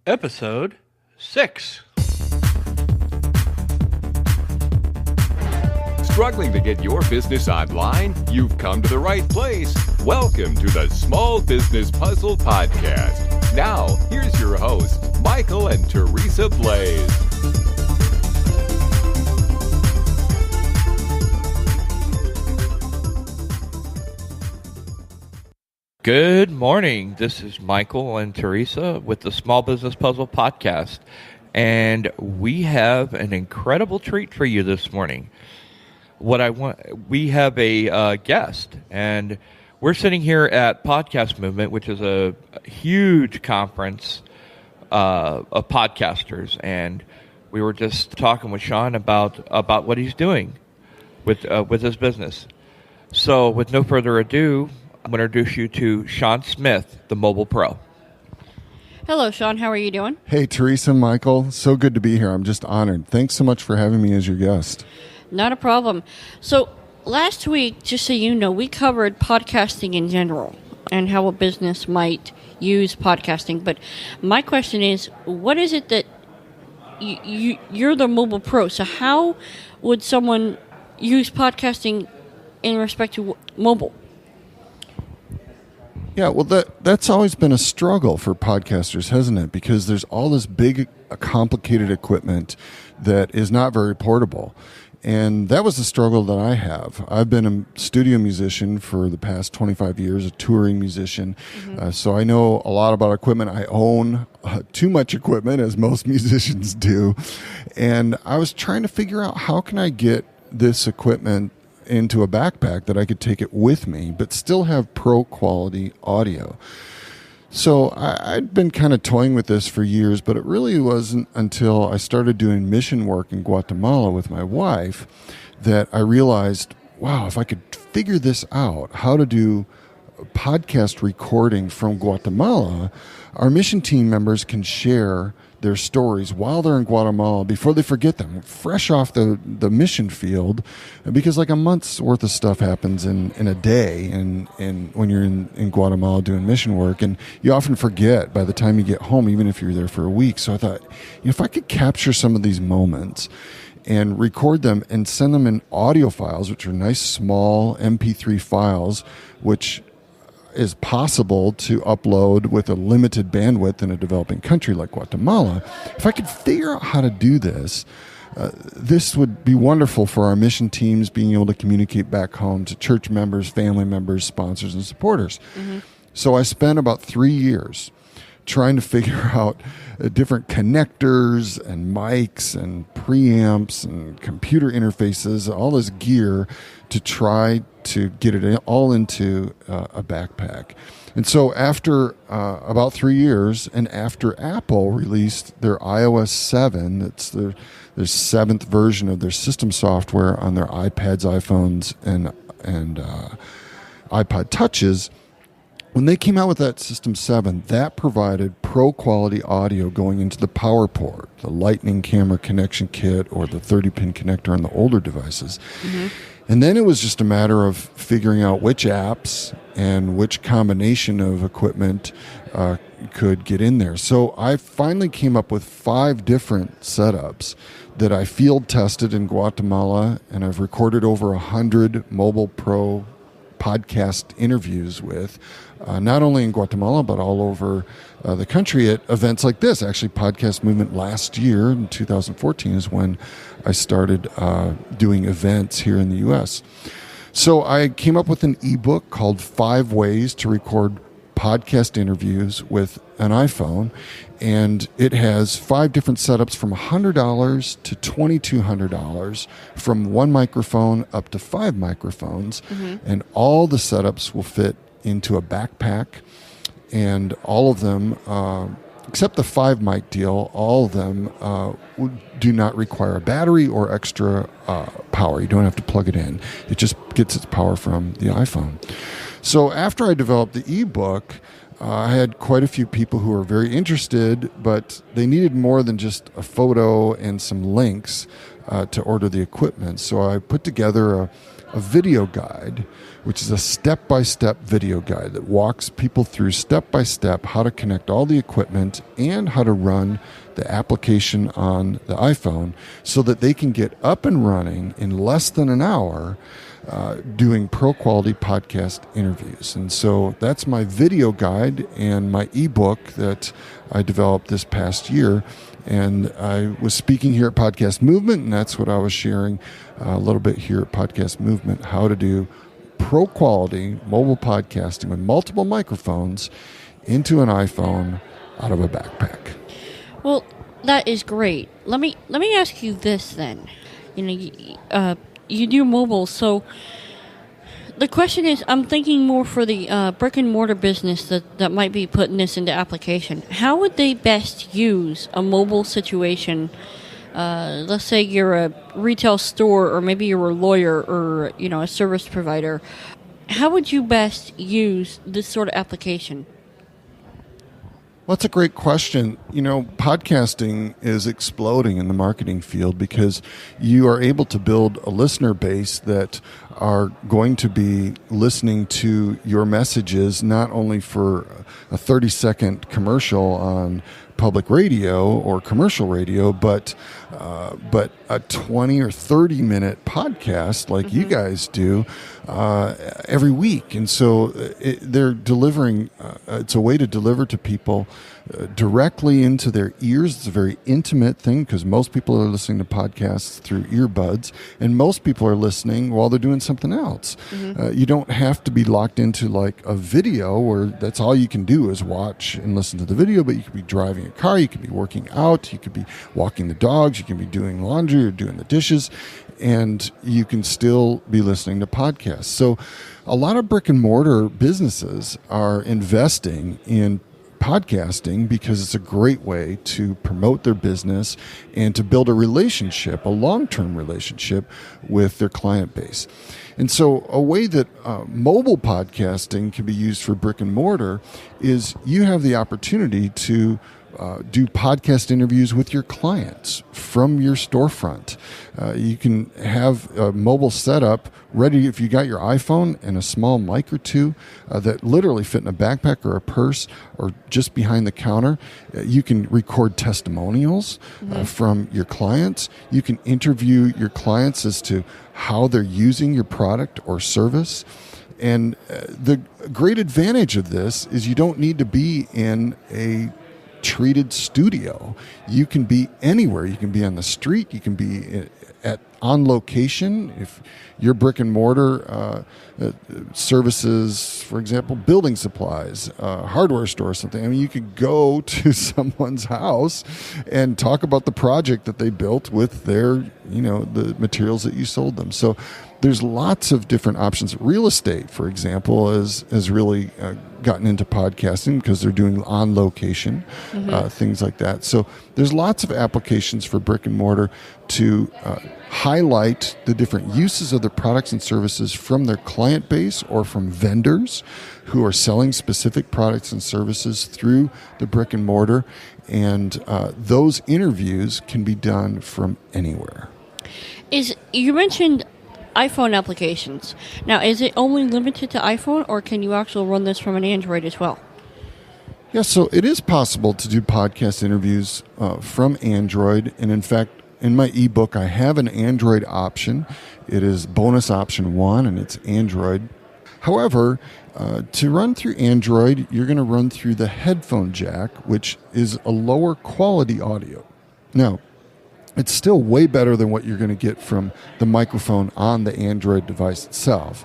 Episode 6. Struggling to get your business online? You've come to the right place. Welcome to the Small Business Puzzle Podcast. Now, here's your hosts, Michael and Teresa Blaze. Good morning. This is Michael and Teresa with the Small Business Puzzle Podcast. And we have an incredible treat for you this morning. We have a guest, and we're sitting here at Podcast Movement, which is a huge conference of podcasters, and we were just talking with Shawn about what he's doing with his business. So, with no further ado, I'm going to introduce you to Shawn Smith, the Mobile Pro. Hello, Shawn. How are you doing? Hey, Teresa, Michael. So good to be here. I'm just honored. Thanks so much for having me as your guest. Not a problem. So last week, just so you know, we covered podcasting in general and how a business might use podcasting. But my question is, what is it that you're the Mobile Pro? So how would someone use podcasting in respect to mobile? Yeah, well, that's always been a struggle for podcasters, hasn't it? Because there's all this big, complicated equipment that is not very portable. And that was the struggle that I have. I've been a studio musician for the past 25 years, a touring musician. So I know a lot about equipment. I own too much equipment, as most musicians do. And I was trying to figure out, how can I get this equipment into a backpack that I could take it with me, but still have pro quality audio. So I'd been kind of toying with this for years, but it really wasn't until I started doing mission work in Guatemala with my wife that I realized, wow, if I could figure this out, how to do podcast recording from Guatemala, our mission team members can share their stories while they're in Guatemala before they forget them, fresh off the mission field, because like a month's worth of stuff happens in a day and when you're in Guatemala doing mission work, and you often forget by the time you get home, even if you're there for a week. So I thought, if I could capture some of these moments and record them and send them in audio files, which are nice small MP3 files, which is possible to upload with a limited bandwidth in a developing country like Guatemala. If I could figure out how to do this, this would be wonderful for our mission teams being able to communicate back home to church members, family members, sponsors, and supporters. So I spent about 3 years trying to figure out different connectors and mics and preamps and computer interfaces, all this gear to try to get it all into a backpack. And so after about 3 years, and after Apple released their iOS 7, that's their 7th version of their system software on their iPads, iPhones, and iPod Touches, when they came out with that System 7, that provided pro-quality audio going into the power port, the Lightning camera connection kit, or the 30-pin connector on the older devices. And then it was just a matter of figuring out which apps and which combination of equipment could get in there. So I finally came up with 5 different setups that I field tested in Guatemala, and I've recorded over 100 Mobile Pro podcast interviews with, not only in Guatemala, but all over the country at events like this. Actually, Podcast Movement last year, in 2014, is when I started doing events here in the U.S. So I came up with an ebook called 5 Ways to Record Podcast Interviews with an iPhone, and it has 5 different setups from $100 to $2,200, from 1 microphone up to 5 microphones, and all the setups will fit into a backpack, and all of them, except the 5 mic deal, all of them do not require a battery or extra power. You don't have to plug it in. It just gets its power from the iPhone. So after I developed the ebook, I had quite a few people who were very interested, but they needed more than just a photo and some links to order the equipment. So I put together a video guide which is a step-by-step video guide that walks people through step-by-step how to connect all the equipment and how to run the application on the iPhone so that they can get up and running in less than an hour doing pro-quality podcast interviews. And so that's my video guide and my ebook that I developed this past year. And I was speaking here at Podcast Movement, and that's what I was sharing a little bit here at Podcast Movement, how to do pro-quality mobile podcasting with multiple microphones into an iPhone out of a backpack. Well, that is great. Let me ask you this then. You do mobile, so the question is, I'm thinking more for the brick and mortar business that might be putting this into application. How would they best use a mobile situation? Let's say you're a retail store, or maybe you're a lawyer, or a service provider. How would you best use this sort of application? Well, that's a great question. Podcasting is exploding in the marketing field because you are able to build a listener base that are going to be listening to your messages not only for a 30-second commercial on public radio or commercial radio, but a 20 or 30-minute podcast like you guys do every week. And so they're delivering, it's a way to deliver to people directly into their ears. It's a very intimate thing because most people are listening to podcasts through earbuds, and most people are listening while they're doing something else. You don't have to be locked into like a video where that's all you can do is watch and listen to the video, but you could be driving a car, you could be working out, you could be walking the dogs, you can be doing laundry or doing the dishes, and you can still be listening to podcasts. So a lot of brick and mortar businesses are investing in podcasting because it's a great way to promote their business and to build a relationship, a long-term relationship with their client base. And so a way that mobile podcasting can be used for brick and mortar is you have the opportunity to do podcast interviews with your clients from your storefront. You can have a mobile setup ready if you got your iPhone and a small mic or two that literally fit in a backpack or a purse or just behind the counter. You can record testimonials from your clients. You can interview your clients as to how they're using your product or service. And the great advantage of this is you don't need to be in a treated studio. You can be anywhere. You can be on the street. You can be on location. If your brick and mortar services, for example, building supplies, hardware store or something, I mean, you could go to someone's house and talk about the project that they built with their, the materials that you sold them. So there's lots of different options. Real estate, for example, has really gotten into podcasting because they're doing on location, things like that. So there's lots of applications for brick and mortar to highlight the different uses of their products and services from their client base or from vendors who are selling specific products and services through the brick and mortar. And those interviews can be done from anywhere. You mentioned iPhone applications. Now, is it only limited to iPhone, or can you actually run this from an Android as well? Yeah, so it is possible to do podcast interviews from Android. And in fact, in my ebook, I have an Android option. It is bonus option 1, and it's Android. However, to run through Android, you're going to run through the headphone jack, which is a lower quality audio. Now, it's still way better than what you're going to get from the microphone on the Android device itself,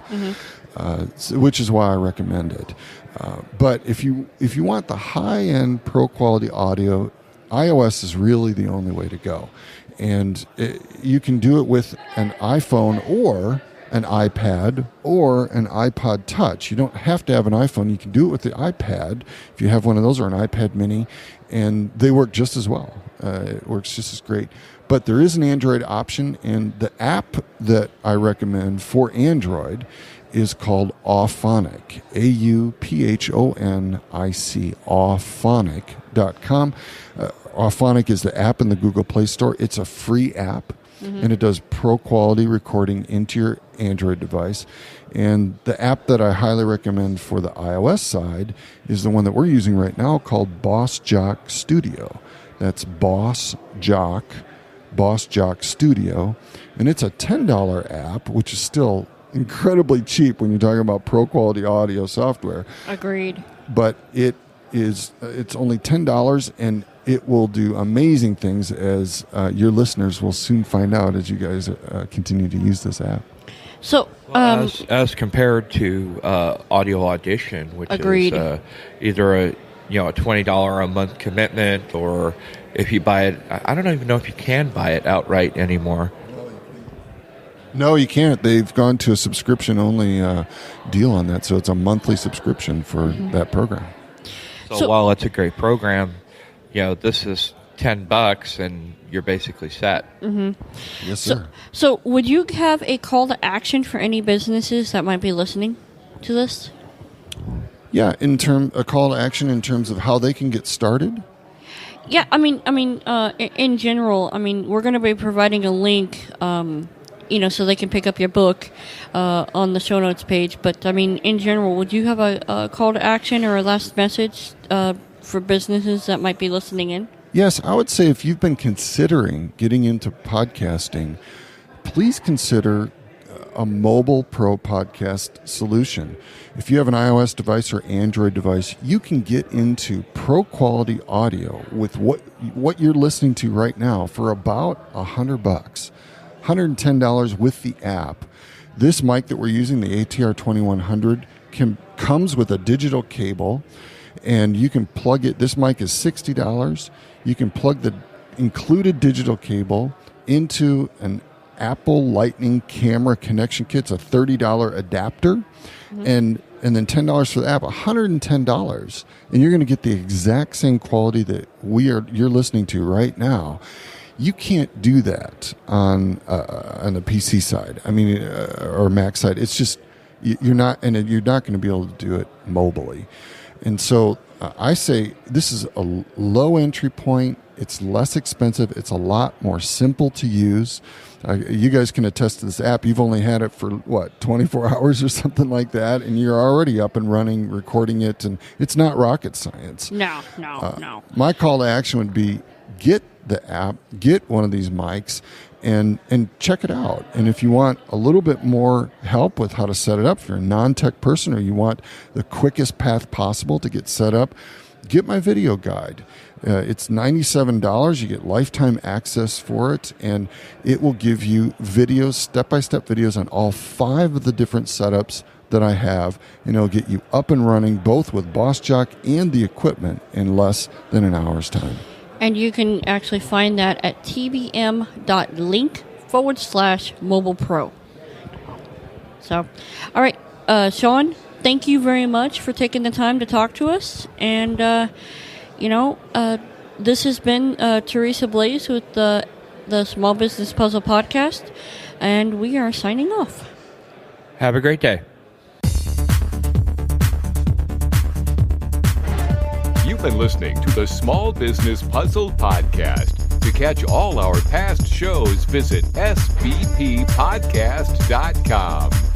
which is why I recommend it. But if you want the high-end pro-quality audio, iOS is really the only way to go. And you can do it with an iPhone or an iPad or an iPod Touch. You don't have to have an iPhone. You can do it with the iPad if you have one of those, or an iPad mini, and they work just as well. It works just as great. But there is an Android option, and the app that I recommend for Android is called Auphonic, AUPHONIC, auphonic.com. Auphonic is the app in the Google Play Store. It's a free app. and it does pro quality recording into your Android device. And the app that I highly recommend for the iOS side is the one that we're using right now called Boss Jock Studio. That's Boss Jock Studio. And it's a $10 app, which is still incredibly cheap when you're talking about pro quality audio software. Agreed. But it's only $10, and it will do amazing things, as your listeners will soon find out as you guys continue to use this app. So, as compared to Audio Audition, which agreed. is either a $20 a month commitment, or if you buy it, I don't even know if you can buy it outright anymore. No, you can't. They've gone to a subscription-only deal on that, so it's a monthly subscription for that program. So while it's a great program, this is $10 and you're basically set. Yes, sir. So would you have a call to action for any businesses that might be listening to this? Yeah, a call to action in terms of how they can get started. Yeah, I mean, in general, we're going to be providing a link, so they can pick up your book on the show notes page. But in general, would you have a call to action or a last message for businesses that might be listening in? Yes, I would say if you've been considering getting into podcasting, please consider a mobile pro podcast solution. If you have an iOS device or Android device, you can get into pro quality audio with what you're listening to right now for about $100, $110 with the app. This mic that we're using, the ATR 2100, comes with a digital cable, and you can plug it. This mic is $60. You can plug the included digital cable into an Apple Lightning camera connection kit. It's a $30 adapter, and then $10 for the app, $110, and you're going to get the exact same quality that you're listening to right now. You can't do that on the PC side. Or Mac side. It's just you're not going to be able to do it mobily. And so I say this is a low entry point. It's less expensive. It's a lot more simple to use. You guys can attest to this app. You've only had it for 24 hours or something like that, and you're already up and running, recording it, and it's not rocket science. No. My call to action would be get the app, get one of these mics, and check it out. And if you want a little bit more help with how to set it up, if you're a non-tech person or you want the quickest path possible to get set up, get my video guide. It's $97. You get lifetime access for it, and it will give you videos, step-by-step videos on all 5 of the different setups that I have, and it'll get you up and running both with Boss Jock and the equipment in less than an hour's time. And you can actually find that at tbm.link/mobile pro. So, all right, Shawn, thank you very much for taking the time to talk to us. And, this has been Teresa Blaze with the Small Business Puzzle Podcast, and we are signing off. Have a great day. You've been listening to the Small Business Puzzle Podcast. To catch all our past shows, visit sbppodcast.com.